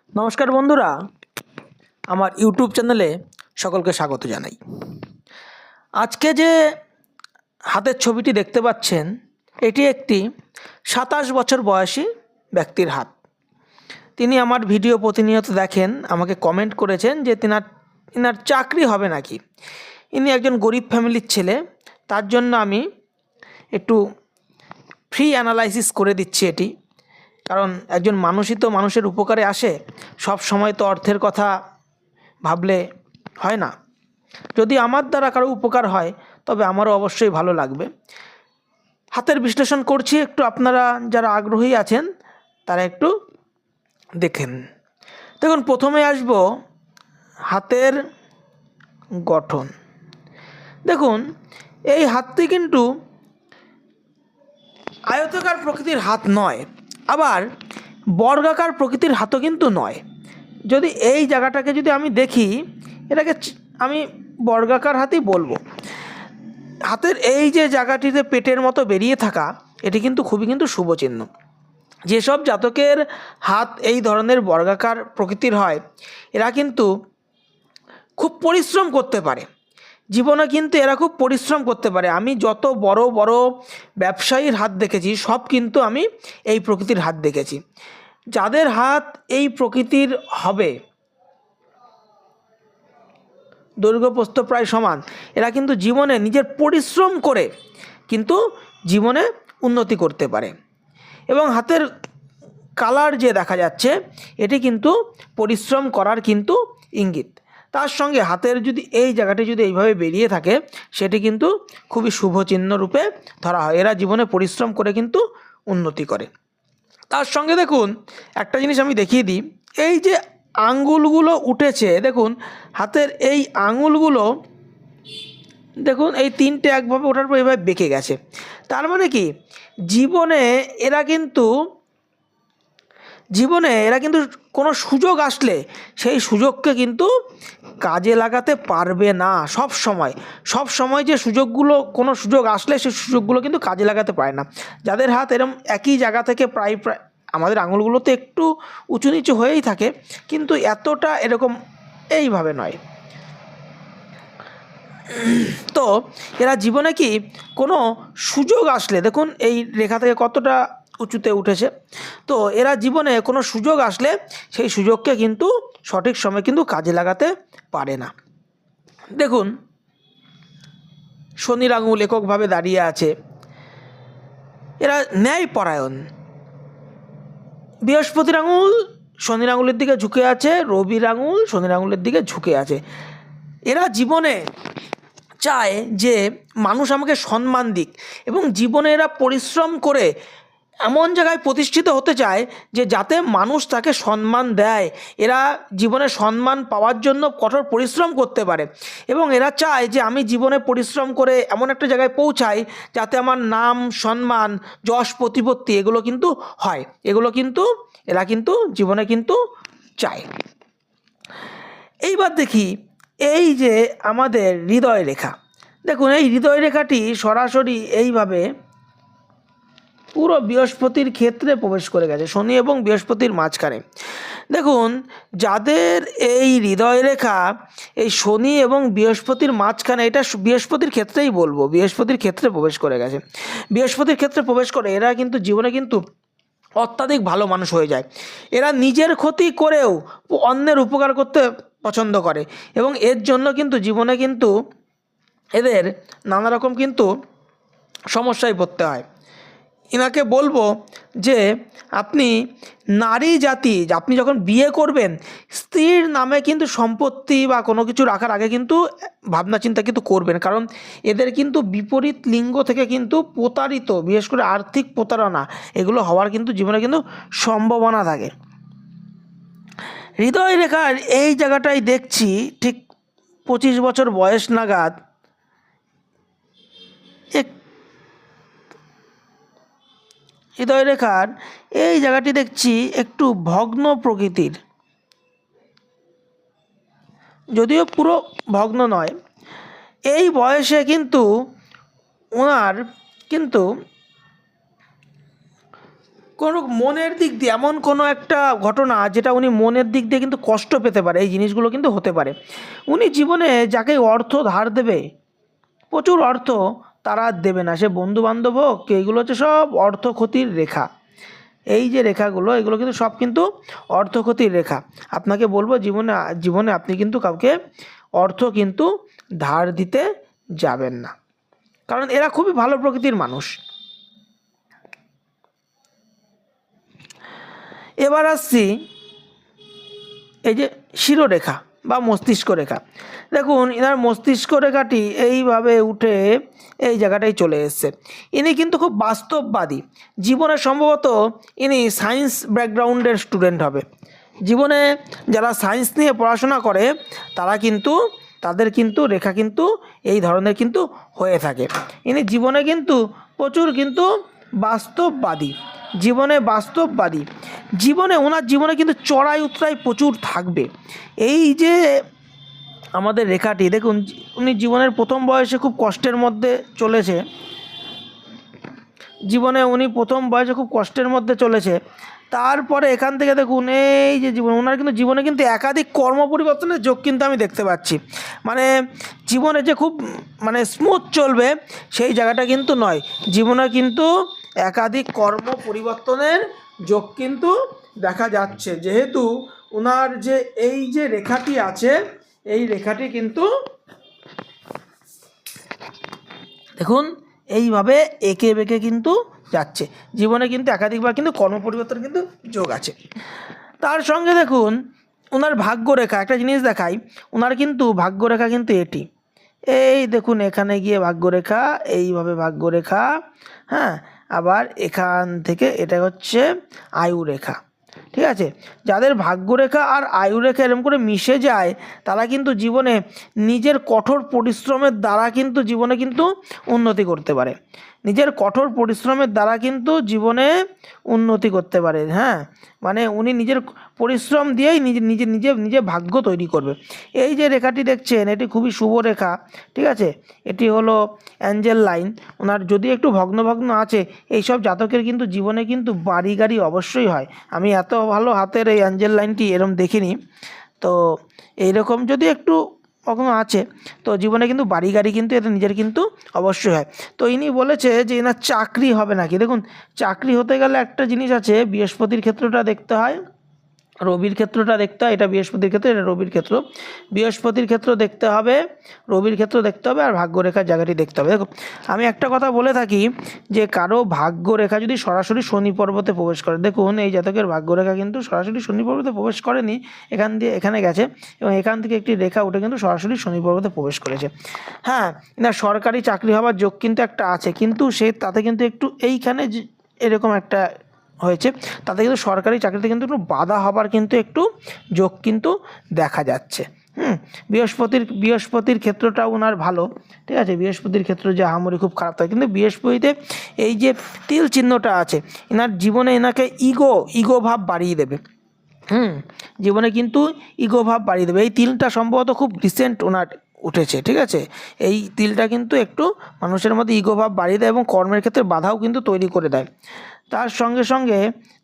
নমস্কার বন্ধুরা, আমার ইউটিউব চ্যানেলে সকলকে স্বাগত জানাই। আজকে যে হাতের ছবিটি দেখতে পাচ্ছেন, এটি একটি 27 বছর বয়সী ব্যক্তির হাত। তিনি আমার ভিডিও প্রতিনিয়ত দেখেন, আমাকে কমেন্ট করেছেন যে তিনার চাকরি হবে নাকি। ইনি একজন গরিব ফ্যামিলির ছেলে, তার জন্য আমি একটু ফ্রি অ্যানালাইসিস করে দিচ্ছি এটি। কারণ একজন মানুষই তো মানুষের উপকারে আসে, সব সময় তো অর্থের কথা ভাবলে হয় না। যদি আমার দ্বারা কারো উপকার হয় তবে আমারও অবশ্যই ভালো লাগবে। হাতের বিশ্লেষণ করছি, একটু আপনারা যারা আগ্রহী আছেন তারা একটু দেখেন। দেখুন, প্রথমে আসব হাতের গঠন। দেখুন, এই হাতটি কিন্তু আয়তাকার প্রকৃতির হাত নয়, আবার বর্গাকার প্রকৃতির হাতও কিন্তু নয়। যদি এই জায়গাটাকে যদি আমি দেখি, এটাকে আমি বর্গাকার হাতই বলবো। হাতের এই যে জায়গাটিতে পেটের মতো বেরিয়ে থাকা, এটি কিন্তু খুবই শুভ চিহ্ন। যেসব জাতকের হাত এই ধরনের বর্গাকার প্রকৃতির হয়, এরা কিন্তু খুব পরিশ্রম করতে পারে জীবনে, কিন্তু এরা খুব পরিশ্রম করতে পারে। আমি যত বড় বড় ব্যবসায়ীর হাত দেখেছি, সব কিন্তু আমি এই প্রকৃতির হাত দেখেছি। যাদের হাত এই প্রকৃতির হবে, দৈর্ঘ্য প্রস্থ প্রায় সমান, এরা কিন্তু জীবনে নিজের পরিশ্রম করে কিন্তু জীবনে উন্নতি করতে পারে। এবং হাতের কালার যে দেখা যাচ্ছে, এটি কিন্তু পরিশ্রম করার কিন্তু ইঙ্গিত। তার সঙ্গে হাতের যদি এই জায়গাটি যদি এইভাবে বেরিয়ে থাকে, সেটি কিন্তু খুবই শুভ চিহ্ন রূপে ধরা হয়। এরা জীবনে পরিশ্রম করে কিন্তু উন্নতি করে। তার সঙ্গে দেখুন, একটা জিনিস আমি দেখিয়ে দিই। এই যে আঙ্গুলগুলো উঠেছে, দেখুন হাতের এই আঙুলগুলো দেখুন, এই তিনটে একভাবে ওঠার পর এভাবে বেঁকে গেছে। তার মানে কি, জীবনে এরা কিন্তু কোনো সুযোগ আসলে সেই সুযোগকে কিন্তু কাজে লাগাতে পারবে না। সব সময় যে কোনো সুযোগ আসলে সেই সুযোগগুলো কিন্তু কাজে লাগাতে পারে না। যাদের হাত এরম একই জায়গা থেকে প্রায় আমাদের আঙুলগুলো তো একটু উঁচু নিচু হয়েই থাকে, কিন্তু এতটা এরকম এইভাবে নয়। তো এরা জীবনে কি কোনো সুযোগ আসলে, দেখুন এই রেখা থেকে কতটা উঁচুতে উঠেছে, তো এরা জীবনে কোনো সুযোগ আসলে সেই সুযোগকে কিন্তু সঠিক সময় কিন্তু কাজে লাগাতে পারে না। দেখুন, শনির আঙুল এককভাবে দাঁড়িয়ে আছে, এরা ন্যায়পরায়ণ। বৃহস্পতির আঙুল শনির আঙুলের দিকে ঝুঁকে আছে, রবির আঙুল শনির আঙুলের দিকে ঝুঁকে আছে। এরা জীবনে চায় যে মানুষ আমাকে সম্মান দিক, এবং জীবনে এরা পরিশ্রম করে এমন জায়গায় প্রতিষ্ঠিত হতে চায় যে যাতে মানুষ তাকে সম্মান দেয়। এরা জীবনে সম্মান পাওয়ার জন্য কঠোর পরিশ্রম করতে পারে, এবং এরা চায় যে আমি জীবনে পরিশ্রম করে এমন একটা জায়গায় পৌঁছাই যাতে আমার নাম, সম্মান, যশ, প্রতিপত্তি এগুলো কিন্তু হয়। এগুলো কিন্তু এরা কিন্তু জীবনে কিন্তু চায়। এইবার দেখি এই যে আমাদের হৃদয় রেখা। দেখুন, এই হৃদয় রেখাটি সরাসরি এইভাবে পুরো বৃহস্পতির ক্ষেত্রে প্রবেশ করে গেছে, শনি এবং বৃহস্পতির মাঝখানে। দেখুন, যাদের এই হৃদয় রেখা এই শনি এবং বৃহস্পতির মাঝখানে, এটা বৃহস্পতির ক্ষেত্রেই বলবো, বৃহস্পতির ক্ষেত্রে প্রবেশ করে গেছে। বৃহস্পতির ক্ষেত্রে প্রবেশ করে এরা কিন্তু জীবনে কিন্তু অত্যাধিক ভালো মানুষ হয়ে যায়। এরা নিজের ক্ষতি করেও অন্যের উপকার করতে পছন্দ করে, এবং এর জন্য কিন্তু জীবনে কিন্তু এদের নানা রকম কিন্তু সমস্যায় পড়তে হয়। ইনাকে বলবো যে আপনি নারী জাতি, আপনি যখন বিয়ে করবেন, স্ত্রীর নামে কিন্তু সম্পত্তি বা কোনো কিছু রাখার আগে কিন্তু ভাবনা চিন্তা কিন্তু করবেন। কারণ এদের কিন্তু বিপরীত লিঙ্গ থেকে কিন্তু প্রতারিত, বিশেষ করে আর্থিক প্রতারণা, এগুলো হওয়ার কিন্তু জীবনে কিন্তু সম্ভাবনা থাকে। হৃদয় রেখার এই জায়গাটাই দেখছি ঠিক 25 বছর বয়স নাগাদ হৃদয় রেখার এই জায়গাটি দেখছি একটু ভগ্ন প্রকৃতির, যদিও পুরো ভগ্ন নয়। এই বয়সে কিন্তু ওনার কিন্তু কোনো মনের দিক দিয়ে এমন কোনো একটা ঘটনা যেটা উনি মনের দিক দিয়ে কিন্তু কষ্ট পেতে পারে, এই জিনিসগুলো কিন্তু হতে পারে। উনি জীবনে যাকে অর্থ ধার দেবে, প্রচুর অর্থ, তারা আর দেবে না, সে বন্ধুবান্ধব হোক, এইগুলো হচ্ছে সব অর্থ ক্ষতির রেখা। এই যে রেখাগুলো, এগুলো কিন্তু সব কিন্তু অর্থ ক্ষতির রেখা। আপনাকে বলবো জীবনে জীবনে আপনি কিন্তু কাউকে অর্থ কিন্তু ধার দিতে যাবেন না, কারণ এরা খুবই ভালো প্রকৃতির মানুষ। এবার আসছি এই যে শিরোরেখা বা মস্তিষ্ক রেখা। দেখুন এনার মস্তিষ্ক রেখাটি এইভাবে উঠে এই জায়গাটায় চলে এসছে। ইনি কিন্তু খুব বাস্তববাদী, জীবনে সম্ভবত ইনি সায়েন্স ব্যাকগ্রাউন্ডের স্টুডেন্ট হবে। জীবনে যারা সায়েন্স নিয়ে পড়াশোনা করে তারা কিন্তু তাদের কিন্তু রেখা কিন্তু এই ধরনের কিন্তু হয়ে থাকে। ইনি জীবনে কিন্তু প্রচুর কিন্তু বাস্তববাদী, জীবনে বাস্তববাদী, জীবনে ওনার জীবনে কিন্তু চড়াই উতরাই প্রচুর থাকবে। এই যে আমাদের রেখাটি দেখুন, উনি জীবনের প্রথম বয়সে খুব কষ্টের মধ্যে চলেছে, জীবনে উনি প্রথম বয়সে খুব কষ্টের মধ্যে চলেছে। তারপরে এখান থেকে দেখুন এই যে জীবন, ওনার কিন্তু জীবনে কিন্তু একাধিক কর্ম পরিবর্তনের যোগ কিন্তু আমি দেখতে পাচ্ছি। মানে জীবনে যে খুব মানে স্মুথ চলবে সেই জায়গাটা কিন্তু নয়, জীবনে কিন্তু একাধিক কর্ম পরিবর্তনের যোগ কিন্তু দেখা যাচ্ছে। যেহেতু ওনার যে এই যে রেখাটি আছে, এই রেখাটি কিন্তু দেখুন এইভাবে এঁকে বেঁকে কিন্তু যাচ্ছে, জীবনে কিন্তু একাধিকবার কিন্তু কর্ম পরিবর্তন কিন্তু যোগ আছে। তার সঙ্গে দেখুন ওনার ভাগ্যরেখা, একটা জিনিস দেখাই, ওনার কিন্তু ভাগ্যরেখা কিন্তু এটি, এই দেখুন এখানে গিয়ে ভাগ্যরেখা, এইভাবে ভাগ্যরেখা, হ্যাঁ, আবার এখান থেকে এটা হচ্ছে আয়ুরেখা। ঠিক আছে, যাদের ভাগ্যরেখা আর আয়ুরেখা এরকম করে মিশে যায় তারা কিন্তু জীবনে নিজের কঠোর পরিশ্রমের দ্বারা কিন্তু জীবনে কিন্তু উন্নতি করতে পারে, নিজের কঠোর পরিশ্রমের দ্বারা কিন্তু জীবনে উন্নতি করতে পারে। হ্যাঁ, মানে উনি নিজের পরিশ্রম দিয়েই নিজে নিজে নিজে নিজে ভাগ্য তৈরি করবে। এই যে রেখাটি দেখছেন এটি খুবই শুভ রেখা। ঠিক আছে, এটি হলো অ্যাঞ্জেল লাইন। ওনার যদি একটু ভগ্ন ভগ্ন আছে, এইসব জাতকের কিন্তু জীবনে কিন্তু বাড়ি গাড়ি অবশ্যই হয়। আমি এত ভালো হাতের এই অ্যাঞ্জেল লাইনটি এরম দেখিনি। তো এইরকম যদি একটু কখনো আছে তো জীবনে কিন্তু বাড়ি গাড়ি কিন্তু এটা নিজের কিন্তু অবশ্যই হয়। তো ইনি বলেছে যে এনার চাকরি হবে নাকি। দেখুন চাকরি হতে গেলে একটা জিনিস আছে, বৃহস্পতির ক্ষেত্রটা দেখতে হয়, রবির ক্ষেত্রটা দেখতে হয়, এটা বৃহস্পতির ক্ষেত্র, এটা রবির ক্ষেত্র, বৃহস্পতির ক্ষেত্র দেখতে হবে, রবির ক্ষেত্র দেখতে হবে, আর ভাগ্যরেখার জায়গাটি দেখতে হবে। দেখো আমি একটা কথা বলে থাকি যে কারো ভাগ্যরেখা যদি সরাসরি শনি পর্বতে প্রবেশ করে, দেখুন এই জাতকের ভাগ্যরেখা কিন্তু সরাসরি শনি পর্বতে প্রবেশ করেনি, এখান দিয়ে এখানে গেছে এবং এখান থেকে একটি রেখা উঠে কিন্তু সরাসরি শনি পর্বতে প্রবেশ করেছে। হ্যাঁ, না সরকারি চাকরি হওয়ার যোগ কিন্তু একটা আছে, কিন্তু সে তাতে কিন্তু একটু এইখানে এরকম একটা হয়েছে, তাতে কিন্তু সরকারি চাকরিতে কিন্তু একটু বাধা হবার কিন্তু একটু যোগ কিন্তু দেখা যাচ্ছে। বৃহস্পতির ক্ষেত্রটাও ওনার ভালো। ঠিক আছে, বৃহস্পতির ক্ষেত্র যে আহামরি খুব খারাপ থাকে, কিন্তু বৃহস্পতিতে এই যে তিল চিহ্নটা আছে এনার জীবনে এনাকে ইগো ভাব বাড়িয়ে দেবে। জীবনে কিন্তু ইগো ভাব বাড়িয়ে দেবে। এই তিলটা সম্ভবত খুব রিসেন্ট ওনার উঠেছে। ঠিক আছে, এই তিলটা কিন্তু একটু মানুষের মধ্যে ইগো ভাব বাড়িয়ে দেয় এবং কর্মের ক্ষেত্রে বাধাও কিন্তু তৈরি করে দেয়। তার সঙ্গে সঙ্গে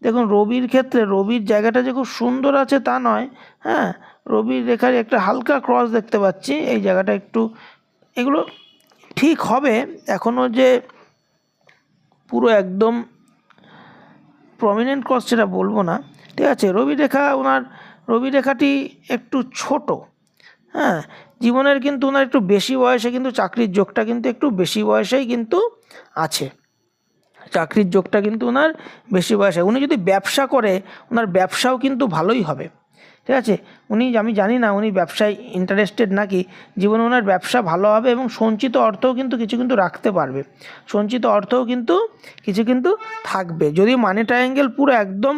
দেখুন রবির ক্ষেত্রে, রবির জায়গাটা যে খুব সুন্দর আছে তা নয়। হ্যাঁ, রবির রেখার একটা হালকা ক্রস দেখতে পাচ্ছি, এই জায়গাটা একটু, এগুলো ঠিক হবে এখনও যে পুরো একদম প্রমিনেন্ট ক্রস সেটা বলবো না। ঠিক আছে, রবি রেখাটি একটু ছোট। হ্যাঁ, জীবনের কিন্তু ওনার একটু বেশি বয়সে কিন্তু চাকরির যোগটা কিন্তু একটু বেশি বয়সেই কিন্তু আছে, চাকরির যোগটা কিন্তু ওনার বেশি বয়সে। উনি যদি ব্যবসা করে ওনার ব্যবসাও কিন্তু ভালোই হবে। ঠিক আছে, আমি জানি না উনি ব্যবসায় ইন্টারেস্টেড নাকি, জীবনে ওনার ব্যবসা ভালো হবে এবং সঞ্চিত অর্থও কিন্তু কিছু কিন্তু রাখতে পারবে, সঞ্চিত অর্থও কিন্তু কিছু কিন্তু থাকবে। যদিও মানি ট্রায়াঙ্গেল পুরো একদম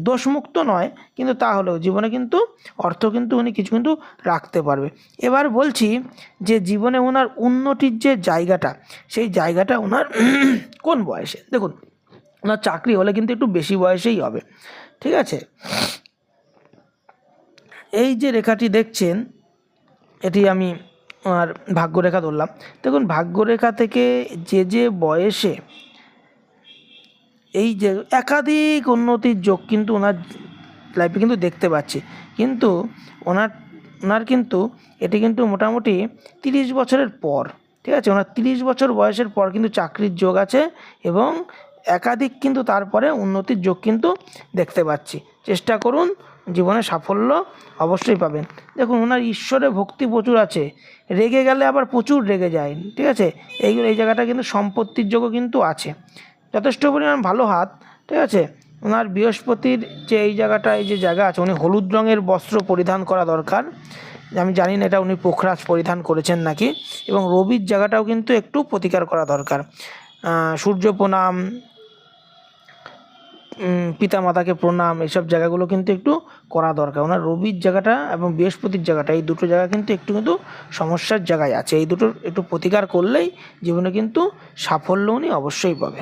দোষমুক্ত নয়, কিন্তু তাহলেও জীবনে কিন্তু অর্থ কিন্তু উনি কিছু কিন্তু রাখতে পারবে। এবার বলছি যে জীবনে ওনার উন্নতির যে জায়গাটা, সেই জায়গাটা ওনার কোন বয়সে। দেখুন ওনার চাকরি হলে কিন্তু একটু বেশি বয়সেই হবে। ঠিক আছে, এই যে রেখাটি দেখছেন এটি আমি আর ভাগ্যরেখা ধরলাম। দেখুন ভাগ্যরেখা থেকে যে বয়সে এই যে একাধিক উন্নতির যোগ কিন্তু ওনার লাইফে কিন্তু দেখতে পাচ্ছি, কিন্তু ওনার কিন্তু এটি কিন্তু মোটামুটি 30 বছরের পর, ঠিক আছে, ওনার 30 বছর বয়সের পর কিন্তু চাকরির যোগ আছে এবং একাধিক কিন্তু তারপরে উন্নতির যোগ কিন্তু দেখতে পাচ্ছি। চেষ্টা করুন, জীবনে সাফল্য অবশ্যই পাবেন। দেখুন ওনার ঈশ্বরে ভক্তি প্রচুর আছে, রেগে গেলে আবার প্রচুর রেগে যায়, ঠিক আছে। এই জায়গাটা কিন্তু সম্পত্তির যোগও কিন্তু আছে, যথেষ্ট পরিমাণ ভালো হাত, ঠিক আছে। ওনার বৃহস্পতির যে এই জায়গাটা, এই যে জায়গা আছে, উনি হলুদ রঙের বস্ত্র পরিধান করা দরকার। আমি জানি না এটা উনি পোখরাজ পরিধান করেছেন নাকি। এবং রবির জায়গাটাও কিন্তু একটু প্রতিকার করা দরকার। সূর্য প্রণাম, পিতামাতাকে প্রণাম, এইসব জায়গাগুলো কিন্তু একটু করা দরকার। ওনার রবির জায়গাটা এবং বৃহস্পতির জায়গাটা, এই দুটো জায়গা কিন্তু একটু সমস্যার জায়গায় আছে। এই দুটোর একটু প্রতিকার করলেই জীবনে কিন্তু সাফল্য উনি অবশ্যই পাবে।